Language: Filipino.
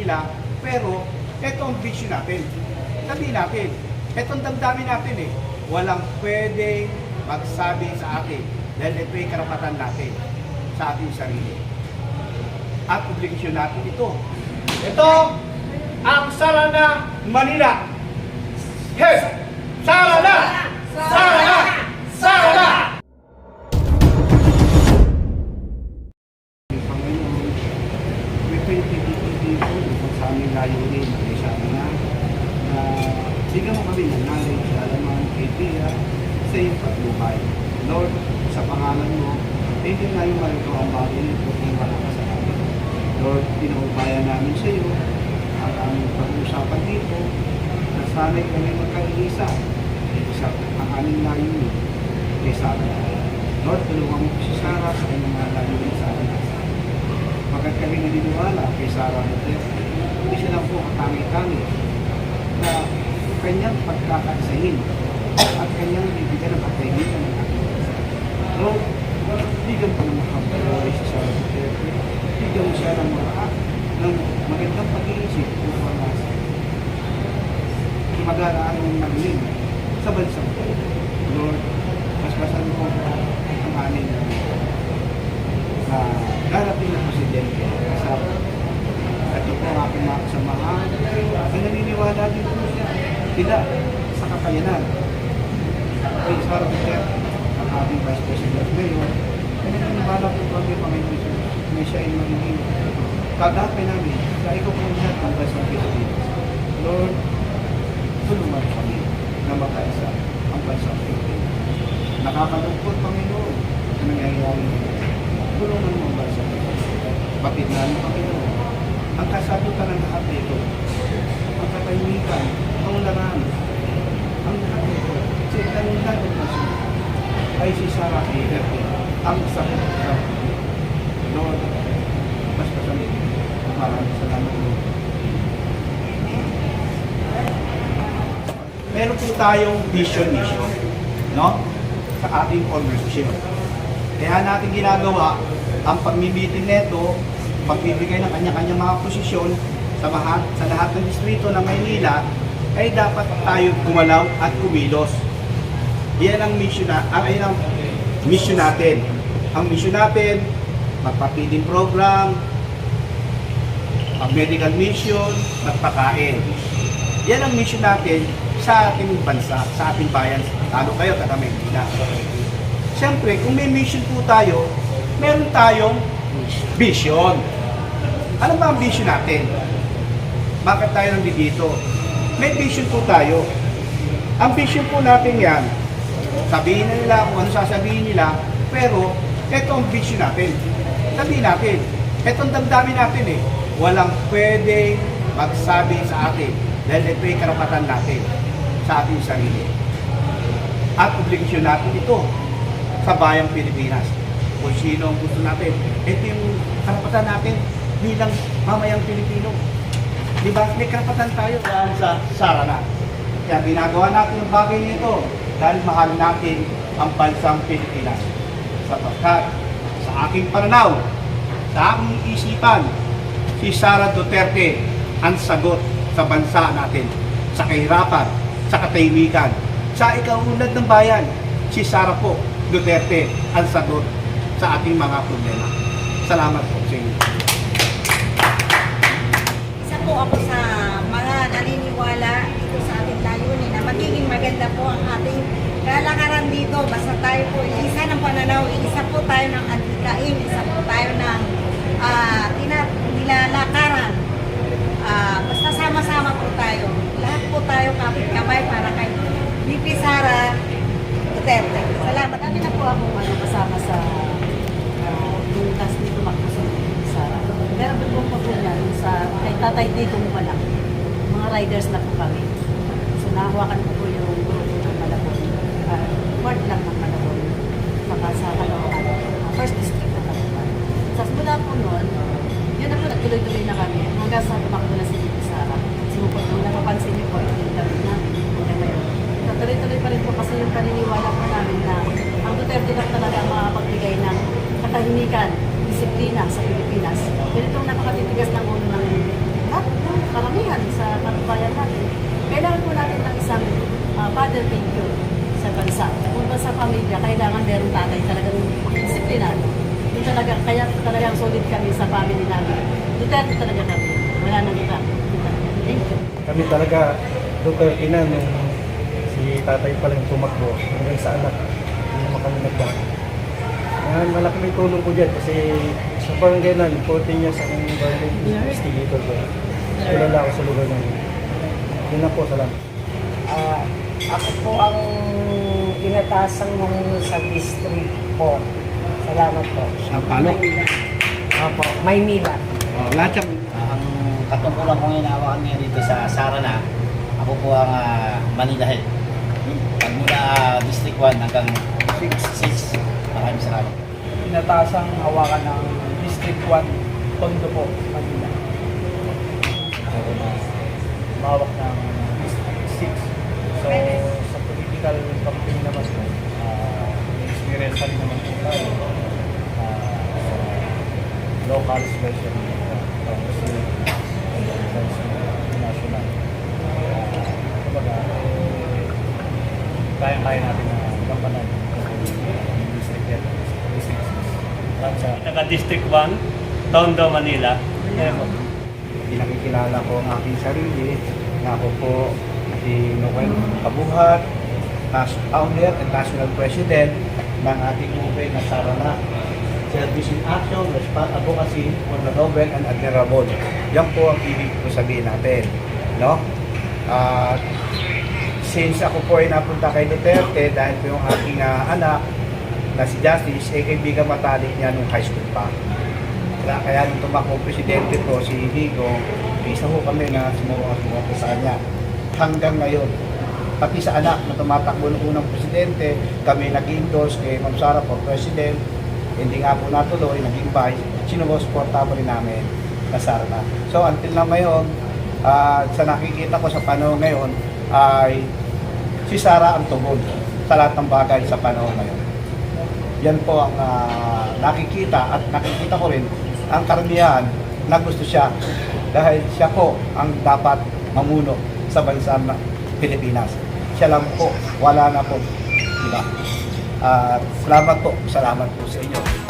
nila, pero ito ang vision natin. Sabihin natin, itong damdamin natin walang pwedeng magsabi sa atin dahil ito ay karapatan natin sa ating sarili. At obligasyon natin ito. Ito ang Sarana Manila. Yes! Sarana! Sarana! Sarana! Panginoon, may pinipili ko sa aming layunin ay sabi na bigyan mo kami ng knowledge, alaman, idea sa iyong pagbuhay. Lord, sa pangalan mo, hindi na yung marito ang bagay nito kung wala ka sa amin. Lord, pinaubayan namin sa iyo at aming pag-uusapan dito na sana'y kami magkaisa sa ang aming layunin kay Sarah. Lord, tulungan mo si Sarah sa kanyang mga layunin sa amin. Pagkat kami naniniwala kay Sarah Duterte, hindi siya lang po katangi-tangi na kanyang pagkakaisahin at kanyang bibigyan ng pagkainitan ng ating bansa. Lord, bigyan ko ng makabuhay si Sarah Duterte. Bigyan mo siya ng magandang pag-iisip upang mag-araan ng magaling sa bansang ito. Lord, paspasan mo ang amin na darating na presidente kasama. Ito po ang aking mga kasamahan. Ang naniniwala din po siya. Sila sa kakayanan. Kay Sarah Duterte, ang ating Vice President ngayon, ay naniniwala po kami Panginoon na siya ay magiging kagapay namin sa ikaw po niya ang bansang Pilipinas. Lord, tulungan kami na makaisa ang bansang Pilipinas. Nakakalungkot, Panginoon, na nangyayari. Tulungan mo ang bansang Pilipinas. Bakit na ano, Panginoon? Ang kasagutan ng lahat nito, ang katahimikan, ang laran, ang lahat nito, sa ilan-ilan ng nasun, ay si Sarah Duterte, ang sakit sa Lord, mas kasalit. Maraming salamat mo. Meron po tayong vision mission, no? Sa ating organization. Kaya natin ginagawa ang pagmi-meeting nito, pagbibigay ng kanya-kanya mga posisyon sa lahat ng distrito ng Maynila, ay dapat tayo gumalaw at kumilos. Yan ang mission natin. Ang mission natin, magpa-feeding program, mag-medical mission, magpakain. Yan ang mission natin sa ating bansa, sa ating bayan, lalo kayo taga Maynila. Siyempre, kung may mission po tayo, meron tayong vision. Ano ba ang vision natin? Bakit tayo nandito? May vision po tayo. Ang vision po natin yan, sabihin na nila kung ano sasabihin nila, pero ito ang vision natin. Sabihin natin, itong damdamin natin walang pwedeng magsabi sa atin dahil ito ay karapatan natin sa ating sarili. At obligasyon natin ito sa bayang Pilipinas. Kung sino ang gusto natin, ito yung karapatan natin bilang mamayang Pilipino. Di ba? May karapatan tayo dahil sa Sarana. Kaya ginagawa natin ang bagay nito dahil mahal natin ang bansang Pilipinas. Sapagkat sa aking pananaw, sa aking isipan, si Sarah Duterte ang sagot sa bansa natin, sa kahirapan, sa katahimikan, sa ikaunlad ng bayan. Si Sarah po Duterte ang sagot sa ating mga problema. Salamat po sa inyo. Isa po ako sa mga naniniwala dito sa ating layunin na magiging maganda po ang ating kalakaran dito. Basta tayo po isa ng pananaw, isa po tayo ng adhikain, isa po tayo ng nilalakaran. Basta sama-sama po tayo. Lahat po tayo kapit-kamay para kay VP Sara Duterte. Salamat. Kami na po ako kasama sa yung task ni tumakbo sa VP Sara. Pero doon po po niya sa kay Tatay Digong pa lang. Mga riders na po kami. So nahawakan ko po yung grupo ng Malabon. Ward lang ng Malabon. Saka sa first district na Malabon. Sa mula po noon, yun na po nagtuloy-tuloy na kami hanggang sa tumakbo na si VP Sara. Sinupot po, napapansin niyo po, yung gabi namin. Tuloy-tuloy pa rin po kasi yung paniniwala po namin na ang Duterte lang talaga makapagbigay ng katahimikan, disiplina sa Pilipinas. Ganitong napakatitigas ng ulo ng lahat father figure sa bansa. Kung ba sa pamilya, kailangan meron tatay talagang disiplinado. Yung talaga, kaya talagang solid kami sa family namin. Duterte talaga kami. Wala nang iba. Thank you. Kami talaga, Duterte na nung si tatay pa lang tumakbo hanggang sa anak, hindi naman kami nagbago. Yan, malaki may tulong ko dyan kasi sa barangay na, 14 years akong barangay investigator ko. Kilala ako sa lugar na yun. Yun lang po, salamat. Ako po ang inatasang mamuno sa district po. Salamat po. Ang palo. Opo, Maynila. Lahat siya. Ang katungkulan kong hinahawakan ngayon dito sa Sarana, ako po ang Manila Head. Mula District 1 hanggang 6. Maraming salamat. Inatasang hawakan ng District 1, Tondo po, Manila. Ako na mawak ng District 6. So, sa political campaign naman po, experience rin naman po tayo. Sa local, especially, congressman, national. Kumbaga, kaya-kaya natin na kampanan yung district yan, district 6. At sa Taga-District 1, Tondo, Manila. Pinakikilala ko ang aking sarili na ako po si Noel Kabuhat, founder and national president ng ating movement na Sarana. Service in Action, Respect Advocacy for the Noble and Admirable. Yan po ang ibig ko sabihin natin. No? Since ako po ay napunta kay Duterte dahil po yung aking anak na si Justice, kaibigan matalik niya nung high school pa. Kaya nung tumakbo presidente po, si Higo, isa ho kami na sumuha sa kanya. Hanggang ngayon, pati sa anak na tumatakbo ng unang presidente, kami nag-endorse kay Ma'am Sara for president. Hindi nga po natuloy, naging vice, sinusuporta po rin namin na Sarna. So until na ngayon, sa nakikita ko sa panahon ngayon, ay si Sara ang tugon sa lahat ng bagay sa panahon ngayon. Yan po ang nakikita at nakikita ko rin ang karamihan na gusto siya dahil siya po ang dapat mamuno sa bansa ng Pilipinas. Siya lang po, wala na po iba. Salamat po sa inyo.